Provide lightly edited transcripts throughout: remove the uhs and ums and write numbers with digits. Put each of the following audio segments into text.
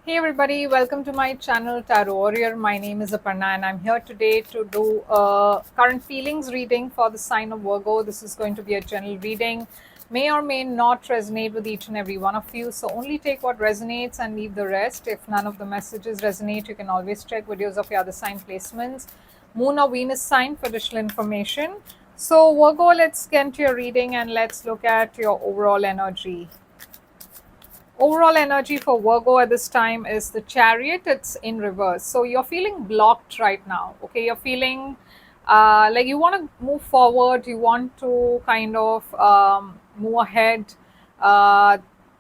Hey everybody, welcome to my channel Tarot Warrior. My name is Aparna and I'm here today to do a current feelings reading for the sign of Virgo. This is going to be a general reading. May or may not resonate with each and every one of you. So only take what resonates and leave the rest. If none of the messages resonate, you can always check videos of your other sign placements. Moon or Venus sign for additional information. So Virgo, let's get into your reading and let's look at your overall energy. Overall energy for Virgo at this time is the Chariot. It's in reverse, so you're feeling blocked right now. Okay, you're feeling like you want to move forward, you want to kind of move ahead.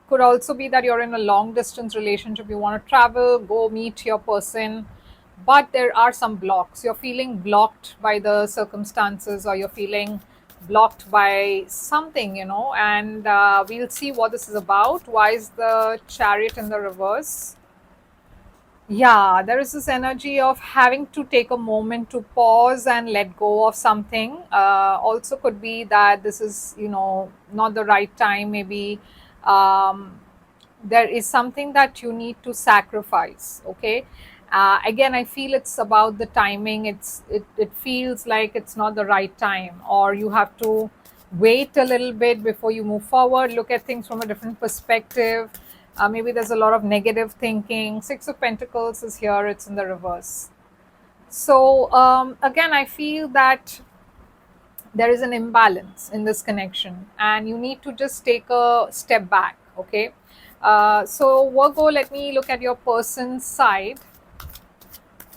Could also be that you're in a long distance relationship, you want to travel, go meet your person, but there are some blocks. You're feeling blocked by the circumstances, or you're feeling blocked by something, and we'll see what this is about. Why is the Chariot in the reverse? Yeah, there is this energy of having to take a moment to pause and let go of something. Also could be that this is, not the right time. Maybe there is something that you need to sacrifice. Okay. Again, I feel it's about the timing. It feels like it's not the right time, or you have to wait a little bit before you move forward, look at things from a different perspective. Maybe there's a lot of negative thinking. Six of Pentacles is here, it's in the reverse. So again, I feel that there is an imbalance in this connection and you need to just take a step back. Okay. So Virgo, let me look at your person's side.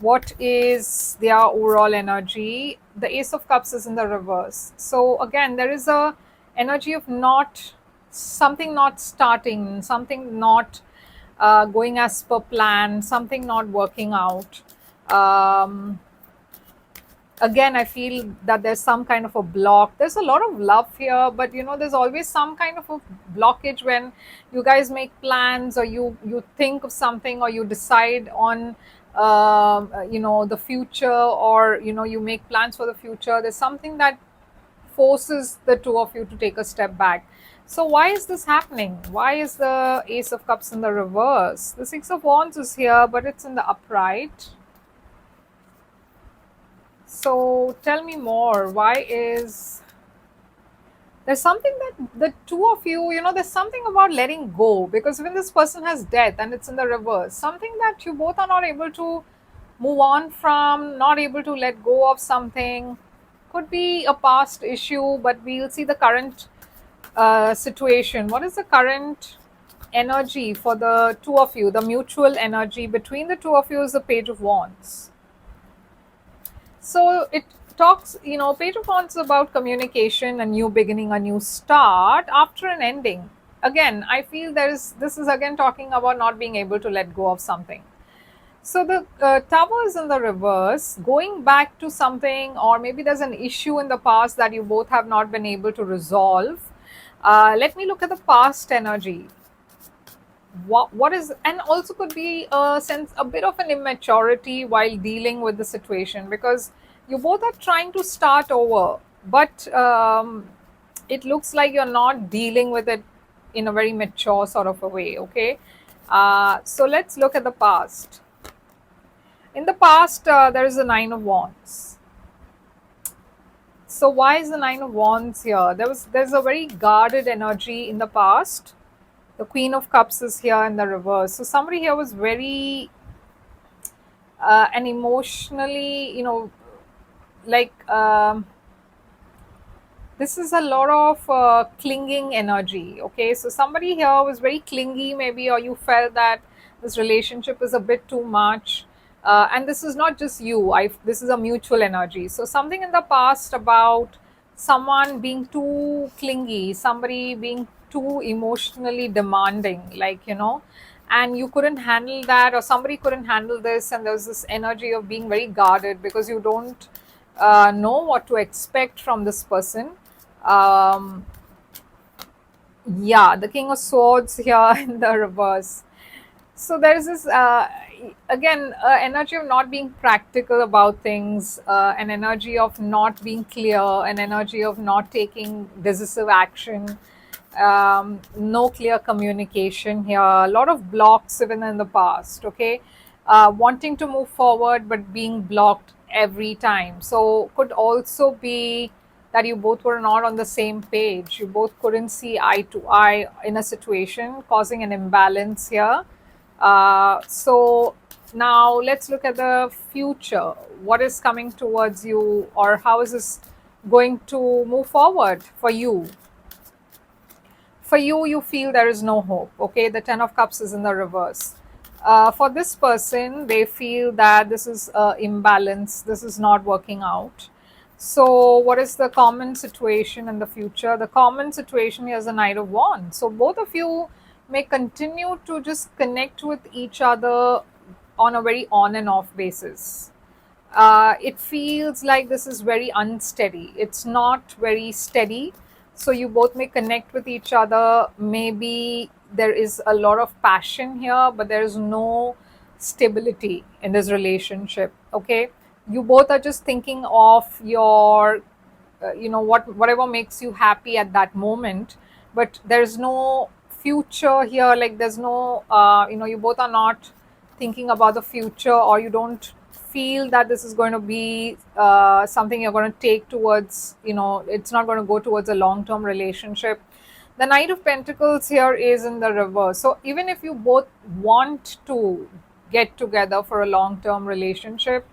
What is their overall energy? The Ace of Cups is in the reverse. So again, there is a energy of something not starting, something not going as per plan, something not working out. um, Again, I feel that there's some kind of a block. There's a lot of love here, but there's always some kind of a blockage when you guys make plans, or you think of something, or you decide on the future, or you make plans for the future. There's something that forces the two of you to take a step back. So why is this happening? Why is the Ace of Cups in the reverse? The Six of Wands is here, but it's in the upright. So tell me more. Why is there's something that the two of you, there's something about letting go, because when this person has death and it's in the reverse, something that you both are not able to move on from, not able to let go of something. Could be a past issue, but we'll see the current situation. What is the current energy for the two of you? The mutual energy between the two of you is the Page of Wands. So it talks, Page of Wands is about communication, a new beginning, a new start after an ending. Again, I feel this is again talking about not being able to let go of something. So the Tower is in the reverse, going back to something, or maybe there's an issue in the past that you both have not been able to resolve. Let me look at the past energy. What is, and also could be a bit of an immaturity while dealing with the situation, because you both are trying to start over, but it looks like you're not dealing with it in a very mature sort of a way. Okay. So let's look at the past. In the past, there is a Nine of Wands. So why is the Nine of Wands here? There's a very guarded energy in the past. The Queen of Cups is here in the reverse. So somebody here was very and emotionally, like this is a lot of clinging energy. Okay, so somebody here was very clingy, maybe, or you felt that this relationship is a bit too much. And this is not just you. This is a mutual energy. So something in the past about someone being too clingy, somebody being too emotionally demanding, and you couldn't handle that, or somebody couldn't handle this, and there's this energy of being very guarded because you don't know what to expect from this person. um, yeah, the King of Swords here in the reverse. So there is this again energy of not being practical about things, an energy of not being clear, an energy of not taking decisive action. no clear communication here, a lot of blocks even in the past. Okay, wanting to move forward but being blocked every time. So could also be that you both were not on the same page, you both couldn't see eye to eye in a situation, causing an imbalance here. So now let's look at the future. What is coming towards you, or how is this going to move forward for you? For you, you feel there is no hope. Okay, the Ten of Cups is in the reverse. For this person, they feel that this is imbalance, this is not working out. So what is the common situation in the future? The common situation here is the Knight of Wands. So both of you may continue to just connect with each other on a very on and off basis. It feels like this is very unsteady. It's not very steady. So you both may connect with each other. Maybe there is a lot of passion here, but there is no stability in this relationship. Okay. You both are just thinking of your, whatever makes you happy at that moment, but there's no future here. Like there's no, you both are not thinking about the future, or you don't feel that this is going to be something you're going to take towards, it's not going to go towards a long term relationship. The Knight of Pentacles here is in the reverse. So even if you both want to get together for a long term relationship,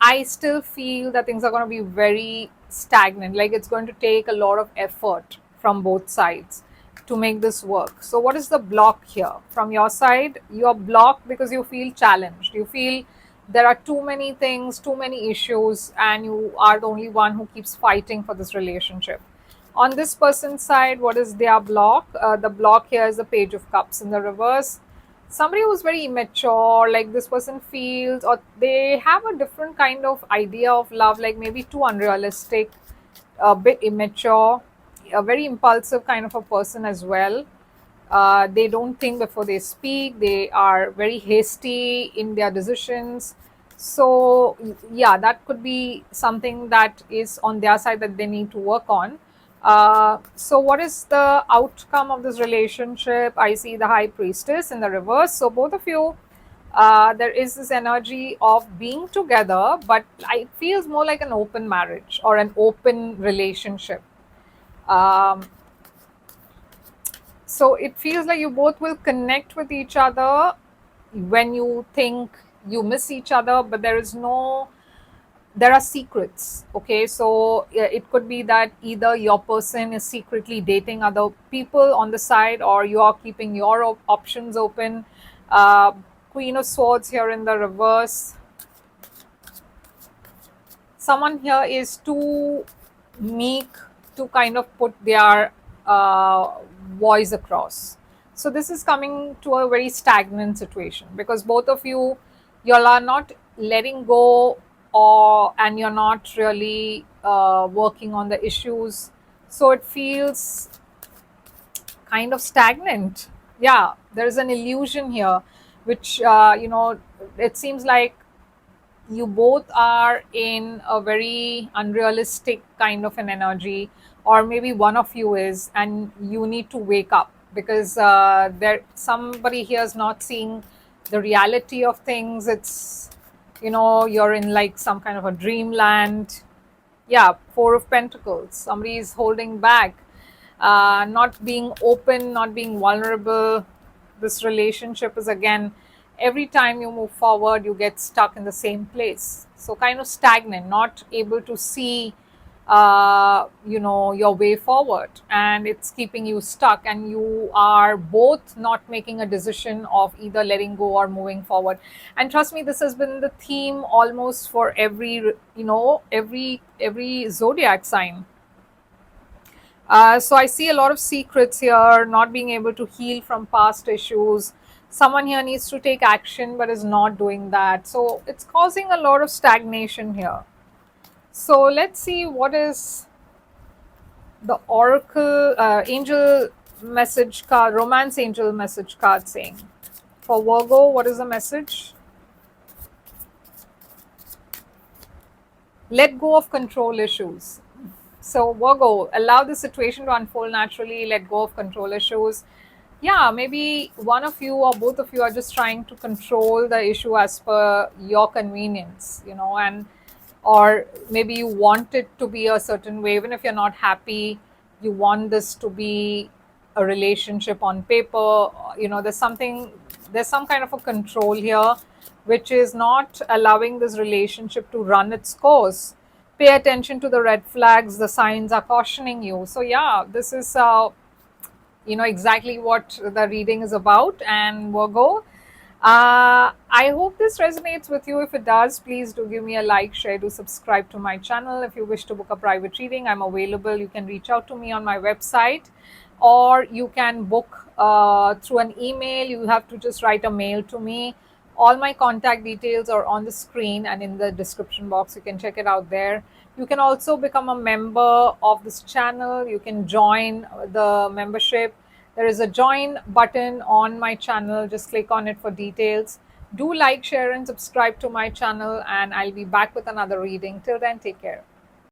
I still feel that things are going to be very stagnant. Like it's going to take a lot of effort from both sides to make this work. So, what is the block here? From your side, you're blocked because you feel challenged. You feel there are too many things, too many issues, and you are the only one who keeps fighting for this relationship. On this person's side, what is their block? The block here is the Page of Cups in the reverse. Somebody who's very immature, like this person feels, or they have a different kind of idea of love, like maybe too unrealistic, a bit immature, a very impulsive kind of a person as well. They don't think before they speak, they are very hasty in their decisions. So yeah, that could be something that is on their side that they need to work on. So what is the outcome of this relationship? I see the High Priestess in the reverse. So both of you, there is this energy of being together, but it feels more like an open marriage or an open relationship. um, so it feels like you both will connect with each other when you think you miss each other, but there are secrets. Okay, so it could be that either your person is secretly dating other people on the side, or you are keeping your options open. uh, Queen of Swords here in the reverse. Someone here is too meek to kind of put their voice across. So this is coming to a very stagnant situation because both of y'all are not letting go, and you're not really working on the issues. So it feels kind of stagnant. Yeah, there is an illusion here, which it seems like you both are in a very unrealistic kind of an energy, or maybe one of you is, and you need to wake up because there somebody here is not seeing the reality of things. It's, you're in like some kind of a dreamland. Yeah, Four of Pentacles. Somebody is holding back, not being open, not being vulnerable. This relationship is, again, every time you move forward, you get stuck in the same place. So kind of stagnant, not able to see, your way forward, and it's keeping you stuck, and you are both not making a decision of either letting go or moving forward. And trust me, this has been the theme almost for every zodiac sign. So I see a lot of secrets here, not being able to heal from past issues. Someone here needs to take action but is not doing that. So it's causing a lot of stagnation here. So let's see what is the Oracle Angel message card, Romance Angel message card saying. For Virgo, what is the message? Let go of control issues. So, Virgo, allow the situation to unfold naturally, let go of control issues. Yeah, maybe one of you or both of you are just trying to control the issue as per your convenience, and or maybe you want it to be a certain way, even if you're not happy, you want this to be a relationship on paper. There's some kind of a control here, which is not allowing this relationship to run its course. Pay attention to the red flags, the signs are cautioning you. So yeah, this is exactly what the reading is about. And Virgo, I hope this resonates with you. If it does, please do give me a like, share, do subscribe to my channel. If you wish to book a private reading, I'm available. You can reach out to me on my website, or you can book through an email. You have to just write a mail to me. All my contact details are on the screen and in the description box. You can check it out there. You can also become a member of this channel. You can join the membership. There is a join button on my channel. Just click on it for details. Do like, share, and subscribe to my channel, and I'll be back with another reading. Till then, take care.